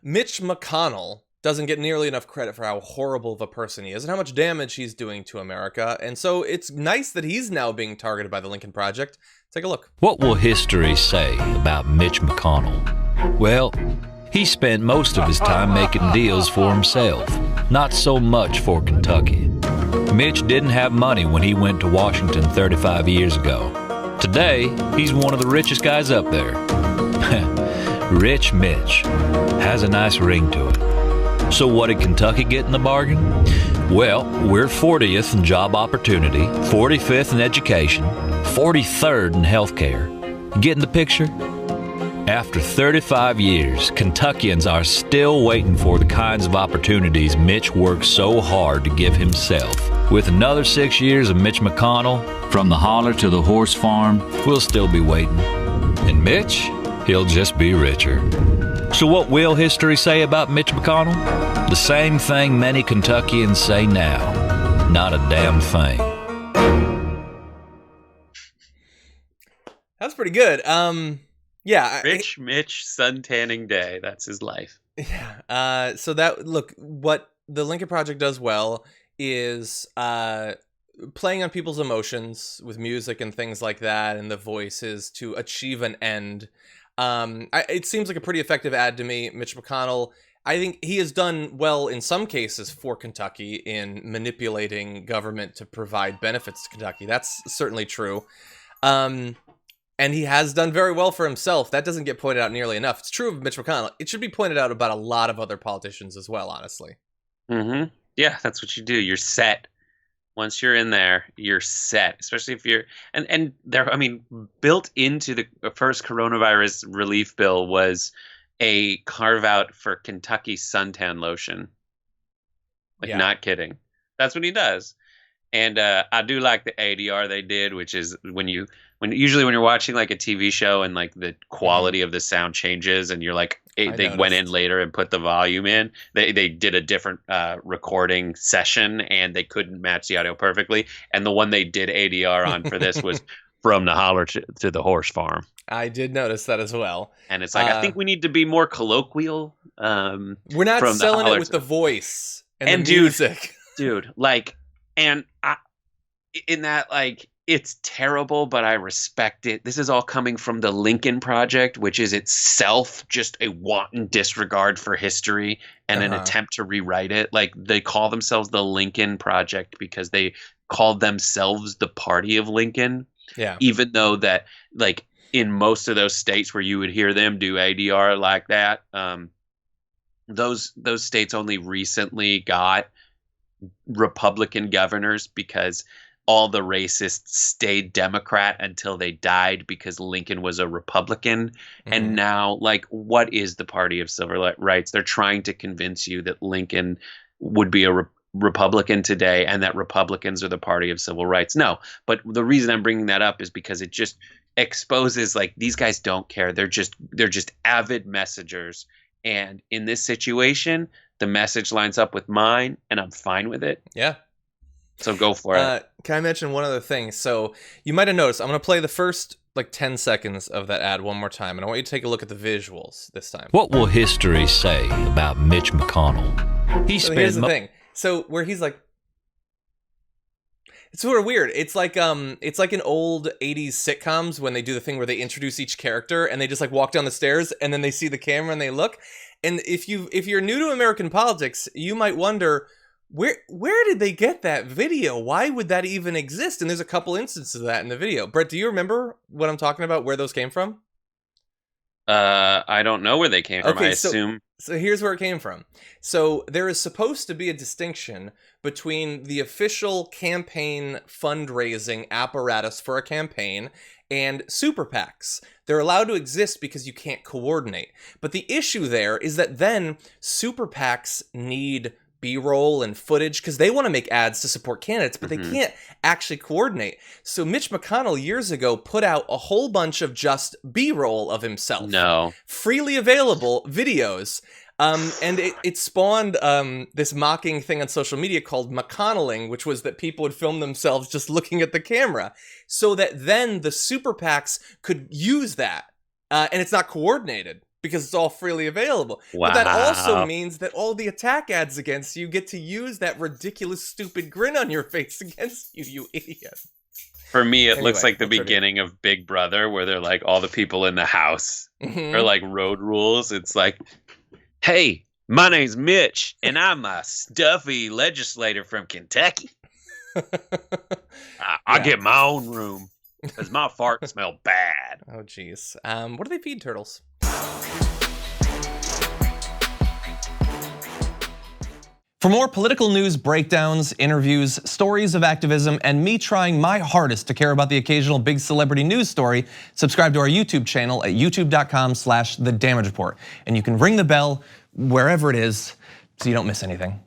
Mitch McConnell doesn't get nearly enough credit for how horrible of a person he is and how much damage he's doing to America. And so it's nice that he's now being targeted by the Lincoln Project. Take a look. What will history say about Mitch McConnell? Well, he spent most of his time making deals for himself, not so much for Kentucky. Mitch didn't have money when he went to Washington 35 years ago. Today, he's one of the richest guys up there. Rich Mitch has a nice ring to it. So what did Kentucky get in the bargain? Well, we're 40th in job opportunity, 45th in education, 43rd in health care. Getting the picture? After 35 years, Kentuckians are still waiting for the kinds of opportunities Mitch worked so hard to give himself. With another 6 years of Mitch McConnell, from the holler to the horse farm, we'll still be waiting. And Mitch, he'll just be richer. So what will history say about Mitch McConnell? The same thing many Kentuckians say now. Not a damn thing. That's pretty good. Yeah. Rich Mitch suntanning day. That's his life. Yeah. So that, look, what the Lincoln Project does well is playing on people's emotions with music and things like that and the voices to achieve an end. It seems like a pretty effective ad to me. Mitch McConnell, I think he has done well in some cases for Kentucky in manipulating government to provide benefits to Kentucky. That's certainly true. And he has done very well for himself. That doesn't get pointed out nearly enough. It's true of Mitch McConnell. It should be pointed out about a lot of other politicians as well, honestly. Mm-hmm. Yeah, that's what you do. You're set. Once you're in there, you're set. Especially if you're and there. I mean, built into the first coronavirus relief bill was a carve out for Kentucky suntan lotion. Like, not kidding. That's what he does. And I do like the ADR they did, which is usually when you're watching like a TV show and like the quality of the sound changes and you're like, they went in later and put the volume in. They did a different recording session and they couldn't match the audio perfectly. And the one they did ADR on for this was from the holler to the horse farm. I did notice that as well. And it's like, I think we need to be more colloquial. We're not selling it with the voice and the music. Dude, like, and in that, like, it's terrible, but I respect it. This is all coming from the Lincoln Project, which is itself just a wanton disregard for history and an attempt to rewrite it. Like, they call themselves the Lincoln Project because they called themselves the party of Lincoln. Yeah. Even though that, like, in most of those states where you would hear them do ADR like that, those states only recently got Republican governors because all the racists stayed Democrat until they died because Lincoln was a Republican. Mm-hmm. And now, like, what is the party of civil rights? They're trying to convince you that Lincoln would be a Republican today and that Republicans are the party of civil rights. No, but the reason I'm bringing that up is because it just exposes, like, these guys don't care. They're just avid messengers. And in this situation, the message lines up with mine and I'm fine with it. Yeah. So go for it. Can I mention one other thing? So you might have noticed, I'm going to play the first like 10 seconds of that ad one more time, and I want you to take a look at the visuals this time. What will history say about Mitch McConnell? Here's the thing. So where he's like, it's sort of weird. It's like in old 80s sitcoms when they do the thing where they introduce each character and they just like walk down the stairs and then they see the camera and they look. And if you're new to American politics, you might wonder, where did they get that video? Why would that even exist? And there's a couple instances of that in the video. Brett, do you remember what I'm talking about, where those came from? I don't know where they came from. I assume. So here's where it came from. So there is supposed to be a distinction between the official campaign fundraising apparatus for a campaign and super PACs. They're allowed to exist because you can't coordinate. But the issue there is that then super PACs need B-roll and footage because they want to make ads to support candidates, but they can't actually coordinate. So Mitch McConnell years ago put out a whole bunch of just B-roll of himself. No. Freely available videos. And it spawned this mocking thing on social media called McConnelling, which was that people would film themselves just looking at the camera so that then the super PACs could use that. And it's not coordinated. because it's all freely available. Wow. But that also means that all the attack ads against you get to use that ridiculous, stupid grin on your face against you, you idiot. For me, it looks Anyway, like the beginning of Big Brother, where they're like all the people in the house are like road rules. It's like, hey, my name's Mitch, and I'm a stuffy legislator from Kentucky. I get my own room because my farts smell bad. Oh, geez. What do they feed turtles? For more political news breakdowns, interviews, stories of activism, and me trying my hardest to care about the occasional big celebrity news story, subscribe to our YouTube channel at youtube.com/thedamagereport. And you can ring the bell wherever it is so you don't miss anything.